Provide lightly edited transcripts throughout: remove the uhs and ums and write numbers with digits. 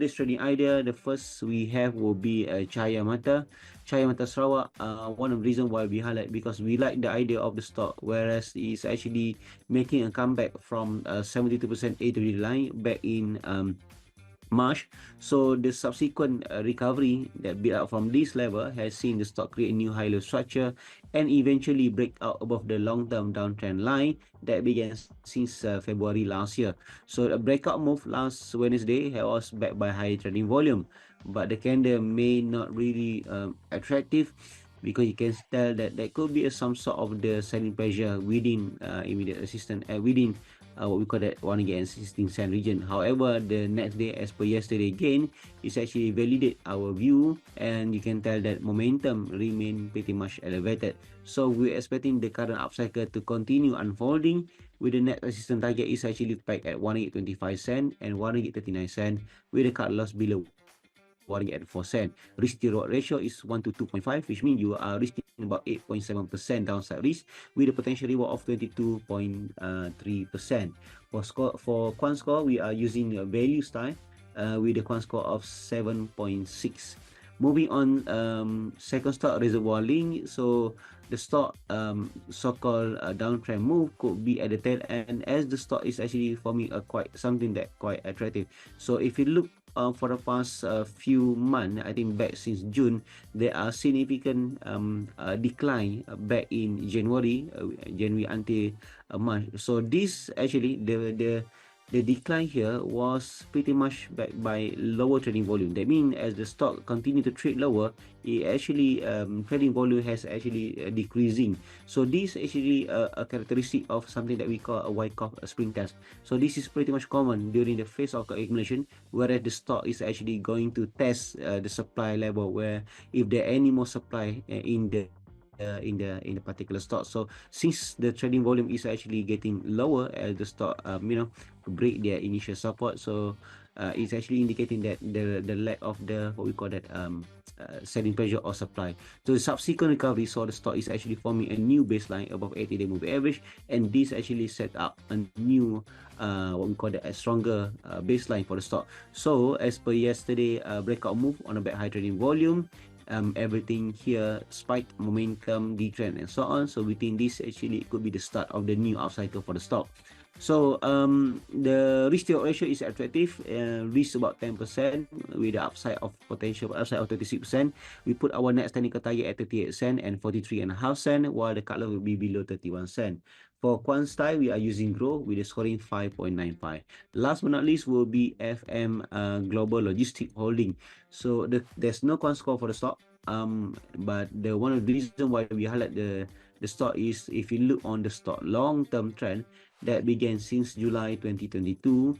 today's trading idea, the first we have will be Cahaya Mata. Cahaya Mata Sarawak, one of the reasons why we highlight, because we like the idea of the stock, whereas it's actually making a comeback from 72% A2D line back in March. So the subsequent recovery that built up from this level has seen the stock create a new high-low structure and eventually break out above the long-term downtrend line that began since February last year. So a breakout move last Wednesday was backed by high trading volume, but the candle may not really attractive, because you can tell that there could be some sort of the selling pressure within immediate resistance within what we call that 116 cent region. However, the next day, as per yesterday again, is actually validate our view, and you can tell that momentum remain pretty much elevated. So we're expecting the current upcycle to continue unfolding, with the next resistance target is actually pegged at 1.25 cent and 1.39 cent, with the cut loss below 1.4 cent. Risk to reward ratio is 1 to 2.5, which means you are risking about 8.7% downside risk, with a potential reward of 22.3%. For quant score, we are using a value style with a quant score of 7.6. Moving on, second stock, Reservoir Link. So the stock so-called downtrend move could be at the tail end, as the stock is actually forming a quite attractive. So if you look for the past few months, I think back since June, there are significant decline back in January until March. So this actually the decline here was pretty much backed by lower trading volume. That means as the stock continue to trade lower, it actually trading volume has actually decreasing. So this actually a characteristic of something that we call a Wyckoff spring test. So this is pretty much common during the phase of accumulation, whereas the stock is actually going to test the supply level, where if there any more supply in the particular stock. So since the trading volume is actually getting lower as the stock break their initial support, so it's actually indicating that the lack of the what we call that selling pressure or supply. So the subsequent recovery saw the stock is actually forming a new baseline above 80-day moving average, and this actually set up a new what we call that a stronger baseline for the stock. So as per yesterday breakout move on a back high trading volume, everything here spiked, momentum, detrend, and so on. So within this, actually it could be the start of the new upcycle for the stock. So the risk to ratio is attractive, risk about 10% with the potential upside of 36%. We put our next technical target at 38 cent and 43.5 cent, while the cut loss will be below 31 cent. For quant style, we are using Grow with a scoring 5.95. Last but not least will be FM Global Logistic Holding. So there's no quant score for the stock, but one of the reasons why we highlight the stock is, if you look on the stock long-term trend that began since July 2022,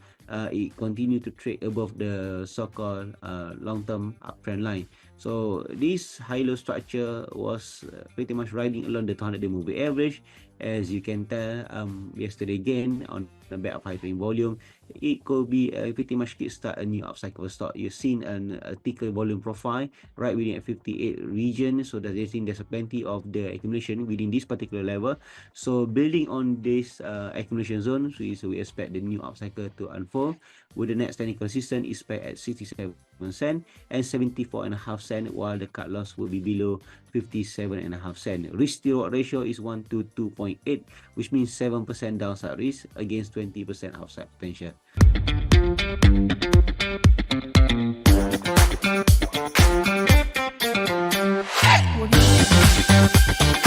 it continued to trade above the so-called long-term uptrend line. So this high-low structure was pretty much riding along the 200-day moving average. As you can tell, yesterday again on the back of high trading volume, it could be pretty much kickstart a new upcycle stock. You've seen a thicker volume profile right within a 58 region, so that there's a plenty of the accumulation within this particular level. So building on this accumulation zone, so we expect the new upcycle to unfold, with the next technical resistance is pegged at 67 cent and 74.5 cent, while the cut loss will be below 57.5 cent. Risk to reward ratio is 1 to 2.8, which means 7% downside risk against 20% upside potential. What do you